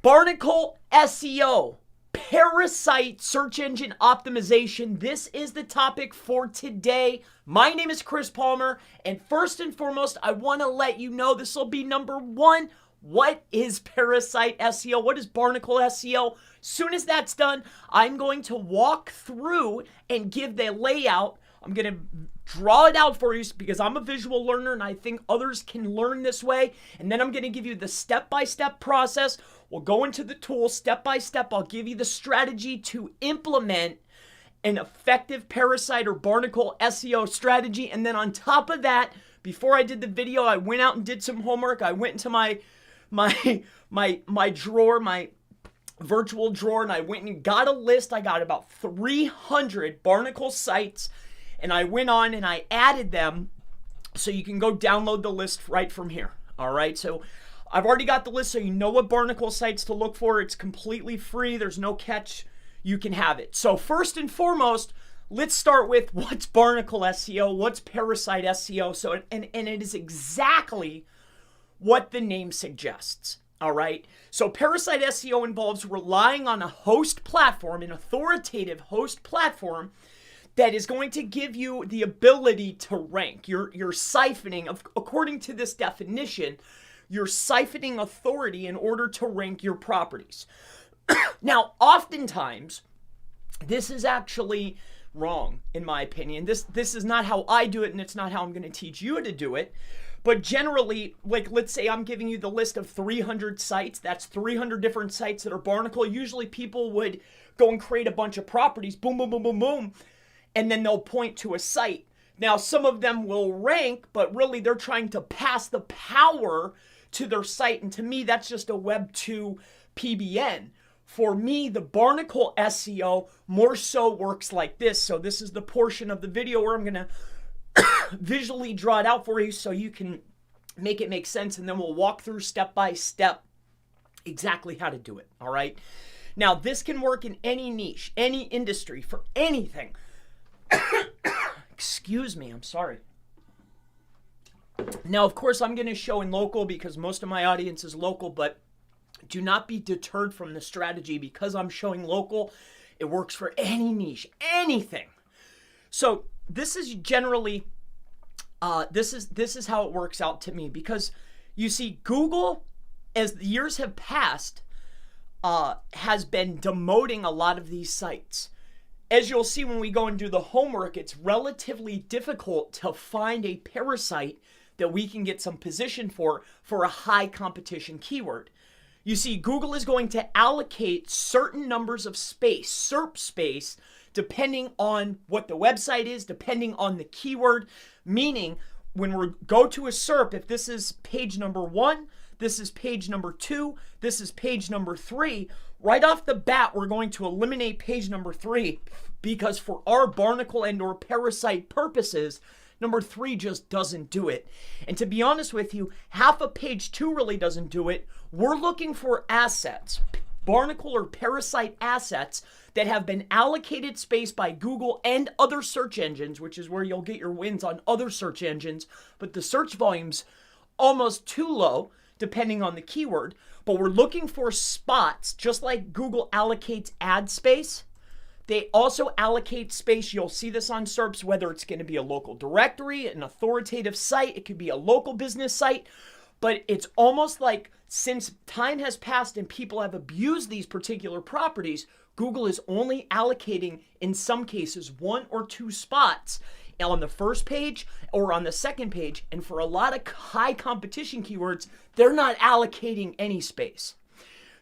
Barnacle SEO, Parasite Search Engine Optimization. This is the topic for today. My name is Chris Palmer, and first and foremost, I want to let you know this will be number one. What is Parasite SEO? What is Barnacle SEO? Soon as that's done, I'm going to walk through and give the layout. I'm going to draw it out for you because I'm a visual learner and I think others can learn this way. And then I'm going to give you the step-by-step process. We'll go into the tools step by step. I'll give you the strategy to implement an effective Parasite or Barnacle SEO strategy. And then on top of that, before I did the video, I went out and did some homework. I went into my drawer, my virtual drawer, and I went and got a list. I got about 300 Barnacle sites, and I went on and I added them, so you can go download the list right from here. All right, so I've already got the list, so you know what Barnacle sites to look for. It's completely free. There's no catch. You can have it. So first and foremost, let's start with what's Barnacle SEO, what's Parasite SEO. So and it is exactly what the name suggests. All right. So Parasite SEO involves relying on a host platform, an authoritative host platform that is going to give you the ability to rank. You're siphoning, according to this definition, you're siphoning authority in order to rank your properties. Now, oftentimes, this is actually wrong, in my opinion. This is not how I do it, and it's not how I'm going to teach you to do it. But generally, like, let's say I'm giving you the list of 300 sites. That's 300 different sites that are Barnacle. Usually people would go and create a bunch of properties, boom, boom, boom, boom, boom, and then they'll point to a site. Now, some of them will rank, but really they're trying to pass the power to their site. And to me, that's just a Web 2 PBN. For me, the Barnacle SEO more so works like this. So this is the portion of the video where I'm going to visually draw it out for you so you can make it make sense, and then we'll walk through step by step exactly how to do it. All right. Now, this can work in any niche, any industry, for anything. Excuse me, I'm sorry. Now, of course, I'm going to show in local because most of my audience is local, but do not be deterred from the strategy because I'm showing local. It works for any niche, anything. So this is generally, this is how it works out to me, because you see, Google, as the years have passed, has been demoting a lot of these sites. As you'll see when we go and do the homework, it's relatively difficult to find a parasite that we can get some position for a high competition keyword. You see, Google is going to allocate certain numbers of space, SERP space, depending on what the website is, depending on the keyword, meaning when we go to a SERP, if this is page number 1, this is page number 2, this is page number 3, right off the bat, we're going to eliminate page number 3 because for our Barnacle and or Parasite purposes, number 3 just doesn't do it. And to be honest with you, half of page 2 really doesn't do it. We're looking for assets, Barnacle or Parasite assets that have been allocated space by Google and other search engines, which is where you'll get your wins on other search engines. But the search volume's almost too low, depending on the keyword. But we're looking for spots, just like Google allocates ad space. They also allocate space. You'll see this on SERPs, whether it's going to be a local directory, an authoritative site, it could be a local business site. But it's almost like since time has passed and people have abused these particular properties, Google is only allocating, in some cases, 1 or 2 spots on the first page or on the second page. And for a lot of high competition keywords, they're not allocating any space.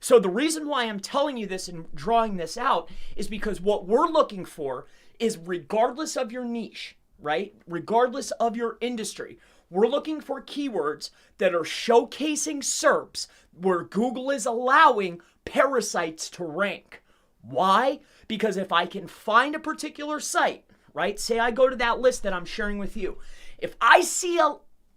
So the reason why I'm telling you this and drawing this out is because what we're looking for is, regardless of your niche, right? Regardless of your industry, we're looking for keywords that are showcasing SERPs where Google is allowing parasites to rank. Why? Because if I can find a particular site, right? Say I go to that list that I'm sharing with you. If I see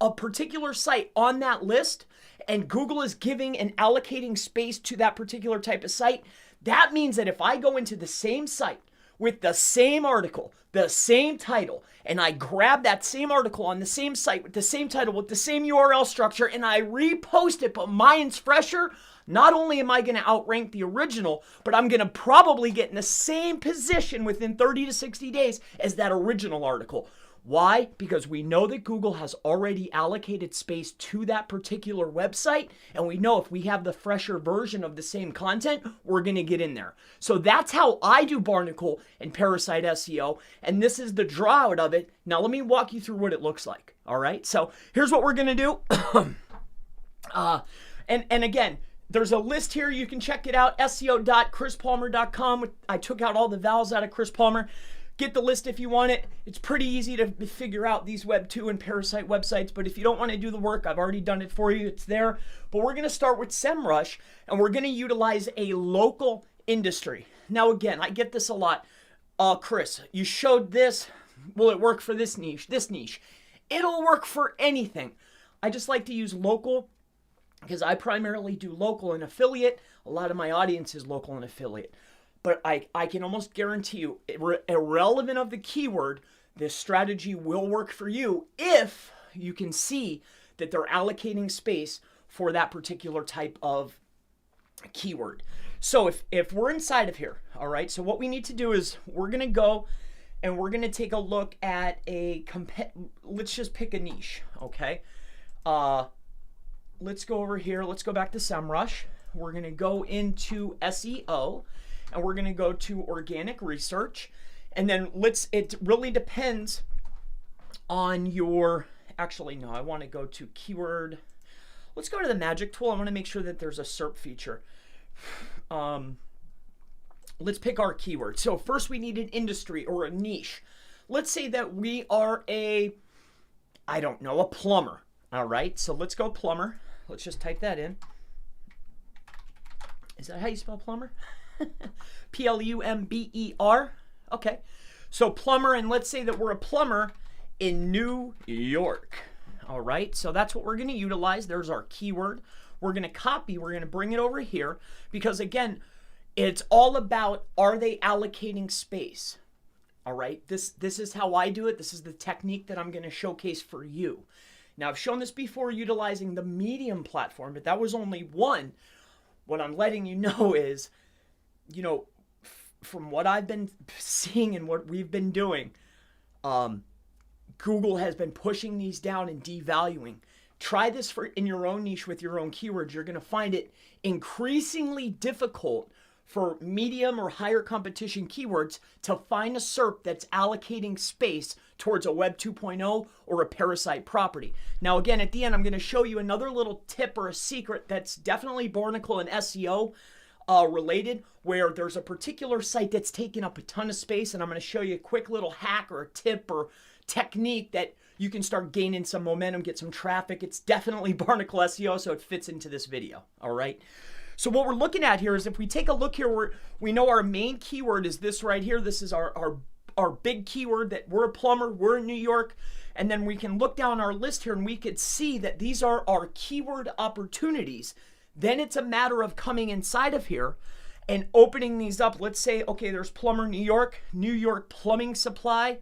a particular site on that list and Google is giving and allocating space to that particular type of site, that means that if I go into the same site with the same article, the same title, and I grab that same article on the same site with the same title, with the same URL structure, and I repost it, but mine's fresher, not only am I going to outrank the original, but I'm going to probably get in the same position within 30 to 60 days as that original article. Why? Because we know that Google has already allocated space to that particular website, and we know if we have the fresher version of the same content, we're going to get in there. So that's how I do Barnacle and Parasite SEO, and this is the draw out of it. Now let me walk you through what it looks like. All right, so here's what we're going to do. And again, there's a list here. You can check it out, seo.chrispalmer.com. I took out all the vowels out of Chris Palmer. Get the list if you want it. It's pretty easy to figure out these Web 2 and Parasite websites, but if you don't want to do the work, I've already done it for you. It's there. But we're going to start with SEMrush, and we're going to utilize a local industry. Now, again, I get this a lot. Chris, you showed this. Will it work for this niche? This niche. It'll work for anything. I just like to use local because I primarily do local and affiliate. A lot of my audience is local and affiliate. But I can almost guarantee you, irrelevant of the keyword, this strategy will work for you if you can see that they're allocating space for that particular type of keyword. So if we're inside of here, all right, so what we need to do is we're going to go and we're going to take a look at let's just pick a niche, okay? Let's go over here. Let's go back to SEMrush. We're going to go into SEO. And we're going to go to organic research. And then it really depends on your, actually, no, I want to go to keyword. Let's go to the magic tool. I want to make sure that there's a SERP feature. Let's pick our keyword. So first we need an industry or a niche. Let's say that we are a plumber. All right, so let's go plumber. Let's just type that in. Is that how you spell plumber? Plumber. Okay. So plumber, and let's say that we're a plumber in New York. All right. So that's what we're going to utilize. There's our keyword. We're going to copy. We're going to bring it over here because, again, it's all about, are they allocating space? All right. This is how I do it. This is the technique that I'm going to showcase for you. Now, I've shown this before utilizing the Medium platform, but that was only one. What I'm letting you know is, from what I've been seeing and what we've been doing, Google has been pushing these down and devaluing. Try this in your own niche with your own keywords. You're going to find it increasingly difficult for medium or higher competition keywords to find a SERP that's allocating space towards a Web 2.0 or a Parasite property. Now, again, at the end, I'm going to show you another little tip or a secret that's definitely Barnacle and SEO related, where there's a particular site that's taking up a ton of space, and I'm going to show you a quick little hack or a tip or technique that you can start gaining some momentum, get some traffic. It's definitely Barnacle SEO, so it fits into this video. All right. So what we're looking at here is, if we take a look here, we know our main keyword is this right here. This is our big keyword, that we're a plumber, we're in New York. And then we can look down our list here and we could see that these are our keyword opportunities. Then it's a matter of coming inside of here and opening these up. Let's say, okay, there's plumber New York plumbing supply,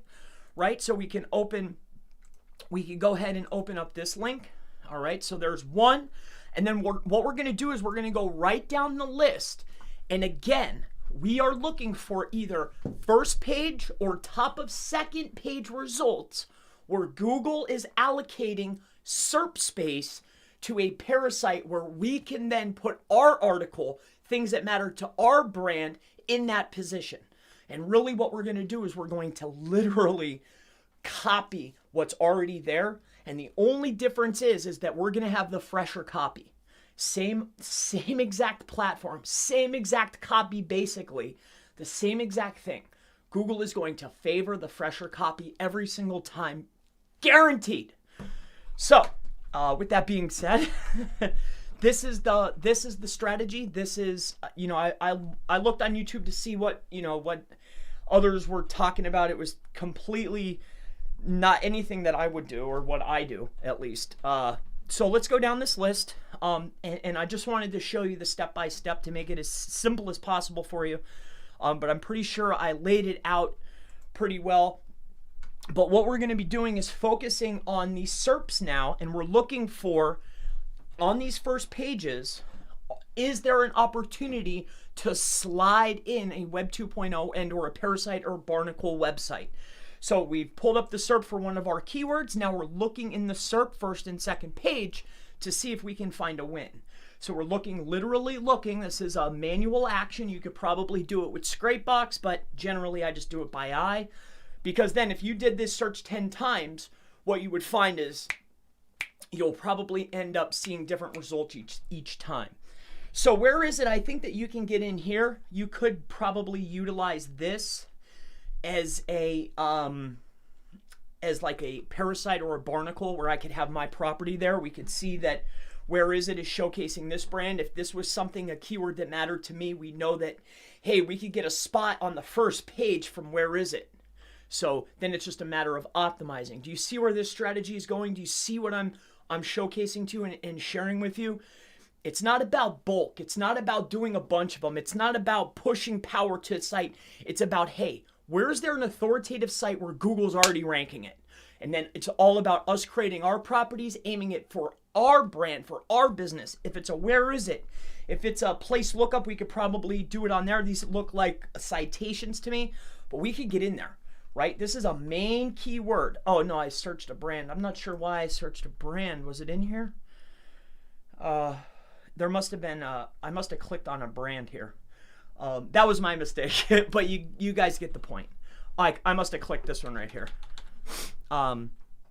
right? So we can go ahead and open up this link. All right, so there's one. And then what we're going to do is we're going to go right down the list. And again, we are looking for either first page or top of second page results where Google is allocating SERP space to a Parasite, where we can then put our article, things that matter to our brand, in that position. And really what we're going to do is we're going to literally copy what's already there. And the only difference is that we're going to have the fresher copy. Same exact platform, same exact copy, basically the same exact thing. Google is going to favor the fresher copy every single time, guaranteed. So, with that being said, this is the strategy. This is, I looked on YouTube to see what others were talking about. It was completely not anything that I would do, or what I do at least. So let's go down this list. And I just wanted to show you the step-by-step to make it as simple as possible for you. But I'm pretty sure I laid it out pretty well. But what we're going to be doing is focusing on these SERPs now, and we're looking for, on these first pages, is there an opportunity to slide in a Web 2.0 and or a Parasite or Barnacle website? So we've pulled up the SERP for one of our keywords. Now we're looking in the SERP first and second page to see if we can find a win. So we're looking, literally looking. This is a manual action. You could probably do it with Scrapebox, but generally I just do it by eye. Because then if you did this search 10 times, what you would find is you'll probably end up seeing different results each time. So where is it? I think that you can get in here. You could probably utilize this as a as like a Parasite or a Barnacle, where I could have my property there. We could see that Where Is It is showcasing this brand. If this was something, a keyword that mattered to me, we know that, hey, we could get a spot on the first page from Where Is It. So then it's just a matter of optimizing. Do you see where this strategy is going? Do you see what I'm showcasing to you and sharing with you? It's not about bulk. It's not about doing a bunch of them. It's not about pushing power to a site. It's about, hey, where is there an authoritative site where Google's already ranking it? And then it's all about us creating our properties, aiming it for our brand, for our business. If it's a Where Is It, if it's a place lookup, we could probably do it on there. These look like citations to me, but we could get in there, right? This is a main keyword. Oh no, I searched a brand. I'm not sure why I searched a brand. Was it in here? There must have been, I must have clicked on a brand here. That was my mistake, but you guys get the point. I must have clicked this one right here.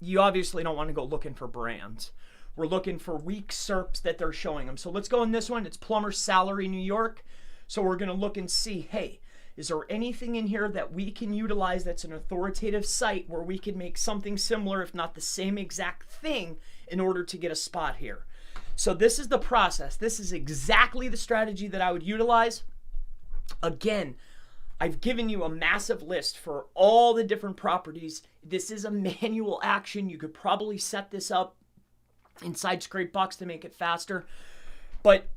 You obviously don't want to go looking for brands. We're looking for weak SERPs that they're showing them. So let's go in this one. It's Plumber Salary, New York. So we're going to look and see, hey, is there anything in here that we can utilize that's an authoritative site where we can make something similar, if not the same exact thing, in order to get a spot here? So this is the process. This is exactly the strategy that I would utilize. Again, I've given you a massive list for all the different properties. This is a manual action. You could probably set this up inside Scrapebox to make it faster. But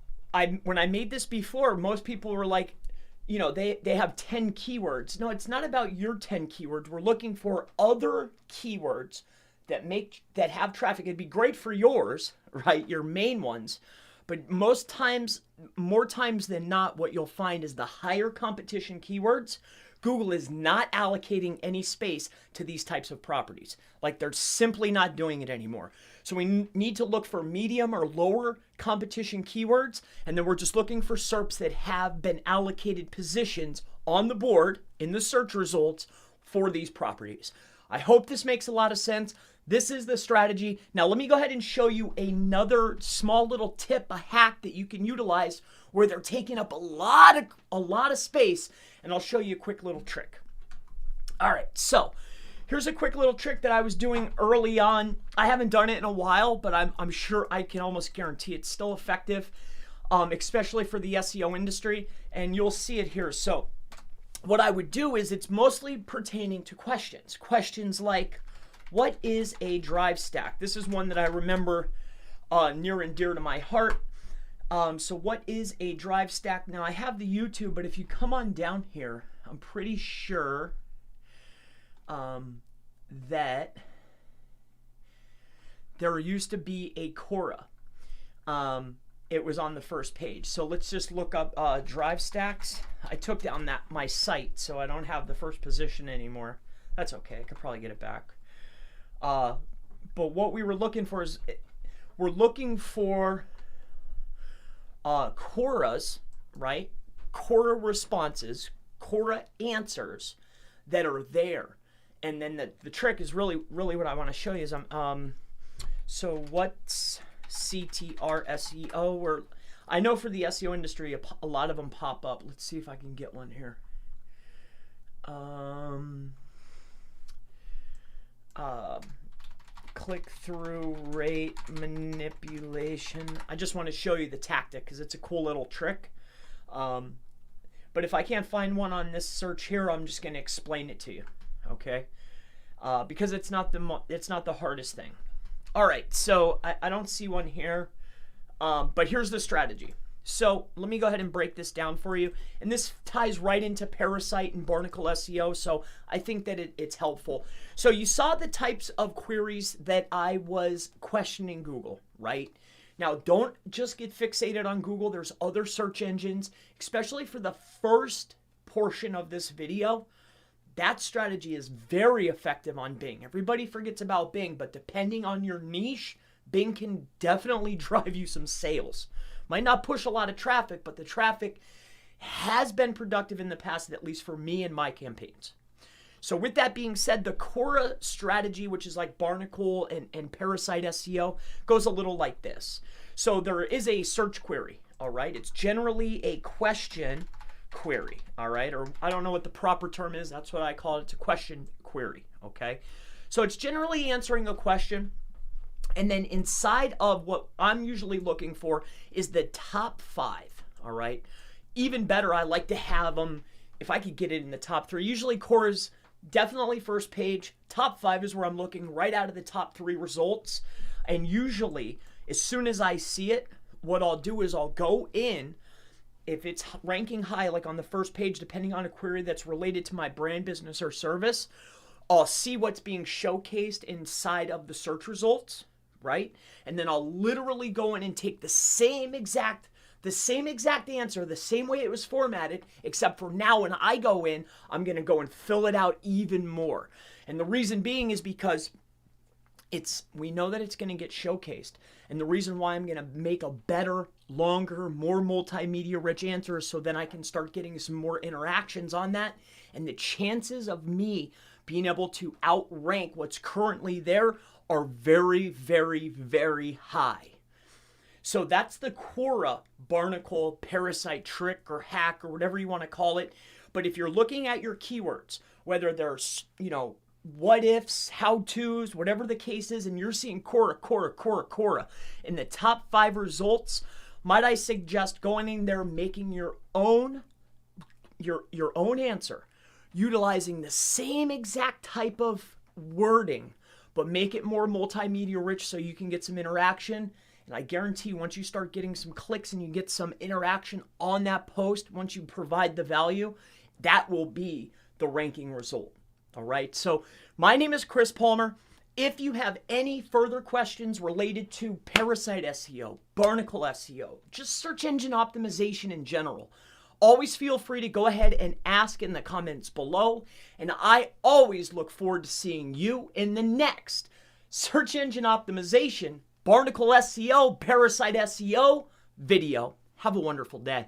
when I made this before, most people were like, you know, they have 10 keywords. No, it's not about your 10 keywords. We're looking for other keywords that have traffic. It'd be great for yours, right? Your main ones. But most times, more times than not, what you'll find is the higher competition keywords, Google is not allocating any space to these types of properties. Like, they're simply not doing it anymore. So we need to look for medium or lower competition keywords, and then we're just looking for SERPs that have been allocated positions on the board in the search results for these properties. I hope this makes a lot of sense. This is the strategy. Now let me go ahead and show you another small little tip, a hack that you can utilize where they're taking up a lot of space, and I'll show you a quick little trick. All right, so here's a quick little trick that I was doing early on. I haven't done it in a while, but I'm sure I can almost guarantee it's still effective, especially for the SEO industry, and you'll see it here. So what I would do is, it's mostly pertaining to questions. Questions like, what is a drive stack? This is one that I remember near and dear to my heart. So what is a drive stack? Now I have the YouTube, but if you come on down here, I'm pretty sure that there used to be a Quora. It was on the first page. So let's just look up drive stacks. I took down my site, so I don't have the first position anymore. That's okay. I could probably get it back. But what we were looking for is, we're looking for Quoras, right? Quora responses, Quora answers that are there. And then the trick is really what I want to show you is, so what's CTR SEO? Or I know for the SEO industry, a lot of them pop up. Let's see if I can get one here. Click-through rate manipulation. I just want to show you the tactic because it's a cool little trick. But if I can't find one on this search here, I'm just going to explain it to you, okay? Because it's not the hardest thing. All right, so I don't see one here, but here's the strategy. So let me go ahead and break this down for you. And this ties right into Parasite and Barnacle SEO, so I think that it's helpful. So you saw the types of queries that I was questioning Google, right? Now, don't just get fixated on Google. There's other search engines, especially for the first portion of this video. That strategy is very effective on Bing. Everybody forgets about Bing, but depending on your niche, Bing can definitely drive you some sales. Might not push a lot of traffic, but the traffic has been productive in the past, at least for me and my campaigns. So with that being said, the Quora strategy, which is like Barnacle and Parasite SEO, goes a little like this. So there is a search query, all right? It's generally a question query, all right? Or I don't know what the proper term is. That's what I call it. It's a question query, okay? So it's generally answering a question. And then inside of what I'm usually looking for is the top 5, all right? Even better, I like to have them, if I could get it in the top 3. Usually Quora's definitely first page. Top 5 is where I'm looking right out of the top 3 results. And usually, as soon as I see it, what I'll do is I'll go in. If it's ranking high, like on the first page, depending on a query that's related to my brand, business, or service, I'll see what's being showcased inside of the search results, right? And then I'll literally go in and take the same exact answer, the same way it was formatted, except for now when I go in, I'm going to go and fill it out even more. And the reason being is because we know that it's going to get showcased. And the reason why I'm going to make a better, longer, more multimedia rich answer is so then I can start getting some more interactions on that. And the chances of me being able to outrank what's currently there are very, very, very high. So that's the Quora Barnacle Parasite trick or hack or whatever you want to call it. But if you're looking at your keywords, whether there's, what ifs, how to's, whatever the case is, and you're seeing Quora in the top 5 results, might I suggest going in there, making your own answer, utilizing the same exact type of wording, but make it more multimedia rich so you can get some interaction. And I guarantee once you start getting some clicks and you get some interaction on that post, once you provide the value, that will be the ranking result. All right. So my name is Chris Palmer. If you have any further questions related to Parasite SEO, Barnacle SEO, just search engine optimization in general, always feel free to go ahead and ask in the comments below. And I always look forward to seeing you in the next search engine optimization, Barnacle SEO, Parasite SEO video. Have a wonderful day.